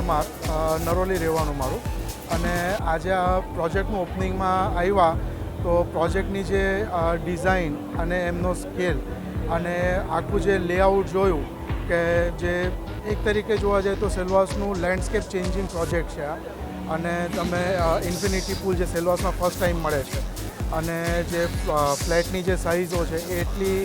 પરમાર, નરોલી રહેવાનું મારું. અને આજે આ પ્રોજેક્ટનું ઓપનિંગમાં આવ્યા તો પ્રોજેક્ટની જે ડિઝાઇન અને એમનો સ્કેલ અને આખું જે લેઆઉટ જોયું કે જે એક તરીકે જોવા જાય તો સેલવાસનું લેન્ડસ્કેપ ચેન્જિંગ પ્રોજેક્ટ છે આ. અને તમે ઇન્ફિનિટી પુલ જે સેલવાસમાં ફર્સ્ટ ટાઈમ મળે છે અને જે ફ્લેટની જે સાઇઝો છે એ એટલી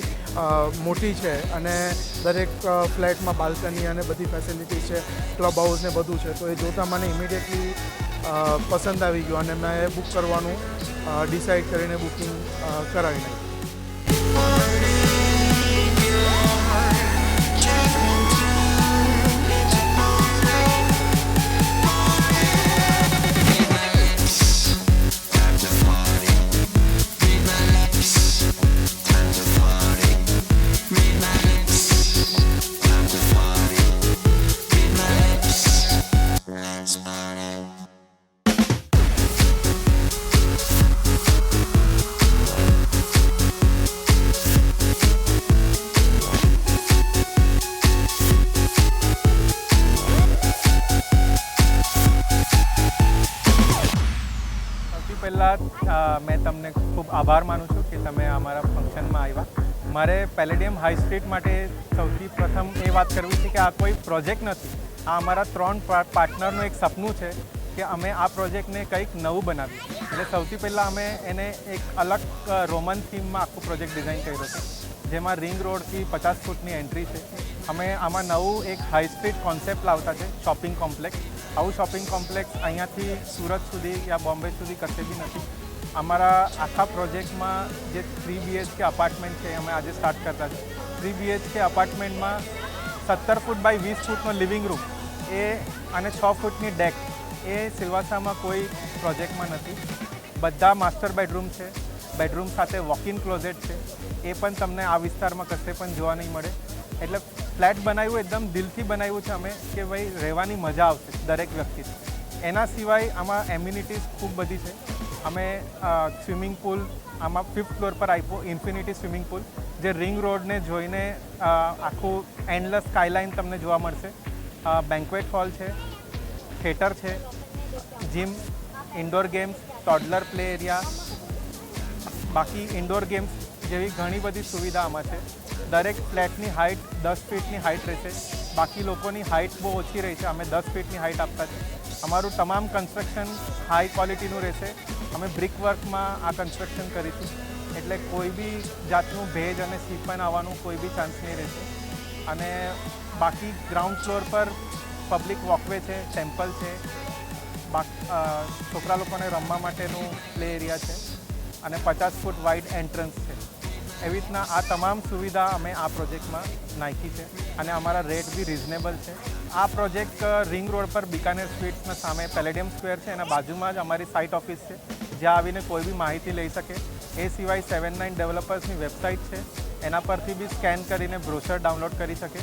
મોટી છે અને દરેક ફ્લેટમાં બાલ્કની અને બધી ફેસિલિટી છે, ક્લબ હાઉસ ને બધું છે. તો એ જોતાં મને ઇમિડિયેટલી પસંદ આવી ગયું અને મેં બુક કરવાનું ડિસાઇડ કરીને બુકિંગ કરાવી નાખ્યું. પહેલાં મેં તમને ખૂબ આભાર માનું છું કે તમે અમારા ફંક્શનમાં આવ્યા. મારે પેલેડિયમ હાઈ સ્ટ્રીટ માટે સૌથી પ્રથમ એ વાત કરવી છે કે આ કોઈ પ્રોજેક્ટ નથી, આ અમારા 3 પાર્ટનરનું એક સપનું છે કે અમે આ પ્રોજેક્ટને કંઈક નવું બનાવીએ. એટલે સૌથી પહેલાં અમે એને એક અલગ રોમન થીમમાં આખું પ્રોજેક્ટ ડિઝાઇન કર્યો છે, જેમાં રિંગ રોડથી 50 ફૂટની એન્ટ્રી છે. અમે આમાં નવું એક હાઈ સ્ટ્રીટ કોન્સેપ્ટ લાવતા છે, શોપિંગ કોમ્પ્લેક્સ. આવું શોપિંગ કોમ્પ્લેક્સ અહીંયાથી સુરત સુધી યા બોમ્બે સુધી કશે બી નથી. અમારા આખા પ્રોજેક્ટમાં જે 3 BHK અપાર્ટમેન્ટ છે અમે આજે સ્ટાર્ટ કરતા છે. 3 BHK અપાર્ટમેન્ટમાં 17 ફૂટ બાય 20 ફૂટનો લિવિંગ રૂમ એ અને 6 ફૂટની ડેક એ સિલવાસામાં કોઈ પ્રોજેક્ટમાં નથી. બધા માસ્ટર બેડરૂમ છે, બેડરૂમ સાથે વોક-ઇન ક્લોઝેટ છે. એ પણ તમને આ વિસ્તારમાં કશે પણ જોવા નહીં મળે. એટલે ફ્લેટ બનાવ્યું એકદમ દિલથી બનાવ્યું છે અમે કે ભાઈ રહેવાની મજા આવશે દરેક વ્યક્તિને. એના સિવાય આમાં એમ્યુનિટીઝ ખૂબ બધી છે. અમે સ્વિમિંગ પુલ આમાં 5th ફ્લોર પર આપ્યો, ઇન્ફિનિટી સ્વિમિંગ પુલ, જે રિંગ રોડને જોઈને આખું એન્ડલેસ સ્કાયલાઇન તમને જોવા મળશે. બેન્ક્વેટ હોલ છે, થિયેટર છે, gym, indoor games, toddler play area, બાકી ઇન્ડોર ગેમ્સ જેવી ઘણી બધી સુવિધા આમાં છે. દરેક ફ્લેટની હાઇટ 10 ફીટની હાઇટ રહેશે. બાકી લોકોની હાઇટ બહુ ઓછી રહી છે, અમે 10 ફીટની હાઇટ આપતા છે. અમારું તમામ કન્સ્ટ્રક્શન હાઈ ક્વોલિટીનું રહેશે. અમે બ્રિક વર્કમાં આ કન્સ્ટ્રક્શન કરીશું, એટલે કોઈ બી જાતનું ભેજ અને સીપન આવવાનું કોઈ બી ચાન્સ નહીં રહેશે. અને બાકી ગ્રાઉન્ડ ફ્લોર પર પબ્લિક વોકવે છે, ટેમ્પલ છે, છોકરા લોકોને રમવા માટેનું પ્લે એરિયા છે અને 50 ફૂટ વાઇડ એન્ટ્રન્સ છે. એવી રીતના આ તમામ સુવિધા અમે આ પ્રોજેક્ટમાં નાખી છે અને અમારા રેટ બી રિઝનેબલ છે. આ પ્રોજેક્ટ રિંગ રોડ પર બિકાનેર સ્વીટ્સના સામે પેલેડિયમ સ્ક્વેર છે, એના બાજુમાં જ અમારી સાઇટ ઓફિસ છે, જ્યાં આવીને કોઈ બી માહિતી લઈ શકે. એ સિવાય 79 ડેવલપર્સની વેબસાઇટ છે, એના પરથી બી સ્કેન કરીને બ્રોશર ડાઉનલોડ કરી શકે.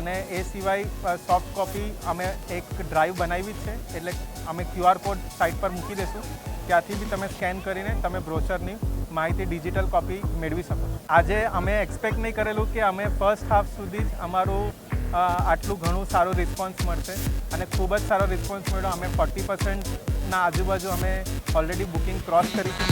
અને એ સિવાય સોફ્ટ કોપી અમે એક ડ્રાઈવ બનાવી જ છે, એટલે અમે QR કોડ સાઇટ પર મૂકી દઈશું, ત્યાંથી બી તમે સ્કેન કરીને તમે બ્રોશરની માહિતી ડિજિટલ કોપી મેળવી શકો છો. આજે અમે એક્સપેક્ટ નહીં કરેલું કે અમે ફર્સ્ટ હાફ સુધી જ અમારું આટલું ઘણું સારું રિસ્પોન્સ મળશે અને ખૂબ જ સારો રિસ્પોન્સ મળ્યો. અમે 40%ના આજુબાજુ અમે ઓલરેડી બુકિંગ ક્રોસ કરી છે.